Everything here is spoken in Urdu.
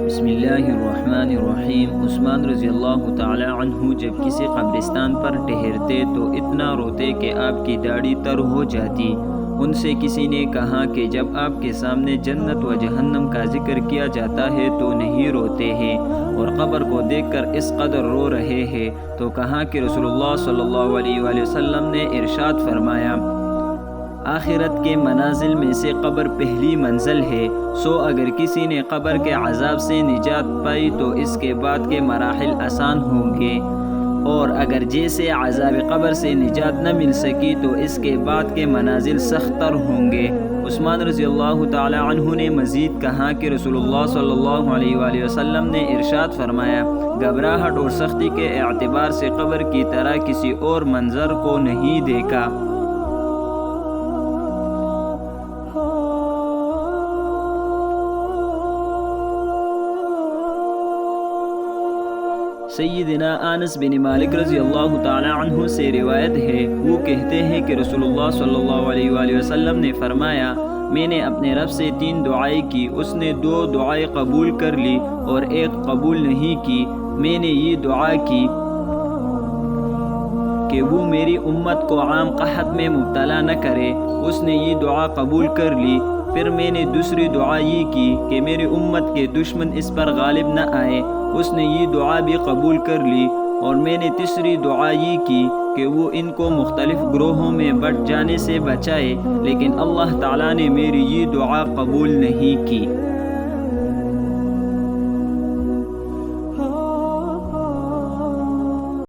بسم اللہ الرحمن الرحیم۔ عثمان رضی اللہ تعالی عنہ جب کسی قبرستان پر ٹھہرتے تو اتنا روتے کہ آپ کی داڑھی تر ہو جاتی۔ ان سے کسی نے کہا کہ جب آپ کے سامنے جنت و جہنم کا ذکر کیا جاتا ہے تو نہیں روتے ہیں، اور قبر کو دیکھ کر اس قدر رو رہے ہیں؟ تو کہا کہ رسول اللہ صلی اللہ علیہ وآلہ وسلم نے ارشاد فرمایا، آخرت کے منازل میں سے قبر پہلی منزل ہے، سو اگر کسی نے قبر کے عذاب سے نجات پائی تو اس کے بعد کے مراحل آسان ہوں گے، اور اگر جیسے عذاب قبر سے نجات نہ مل سکی تو اس کے بعد کے منازل سخت تر ہوں گے۔ عثمان رضی اللہ تعالی عنہ نے مزید کہا کہ رسول اللہ صلی اللہ علیہ وآلہ وسلم نے ارشاد فرمایا، گھبراہٹ اور سختی کے اعتبار سے قبر کی طرح کسی اور منظر کو نہیں دیکھا۔ سیدنا انس بن مالک رضی اللہ تعالی عنہ سے روایت ہے، وہ کہتے ہیں کہ رسول اللہ صلی اللہ علیہ وآلہ وسلم نے فرمایا، میں نے اپنے رب سے 3 دعائیں کی، اس نے 2 دعائیں قبول کر لی اور 1 قبول نہیں کی۔ میں نے یہ دعا کی کہ وہ میری امت کو عام قحط میں مبتلا نہ کرے، اس نے یہ دعا قبول کر لی۔ پھر میں نے دوسری دعا یہ کی کہ میری امت کے دشمن اس پر غالب نہ آئے، اس نے یہ دعا بھی قبول کر لی۔ اور میں نے تیسری دعا یہ کی کہ وہ ان کو مختلف گروہوں میں بٹ جانے سے بچائے، لیکن اللہ تعالیٰ نے میری یہ دعا قبول نہیں کی۔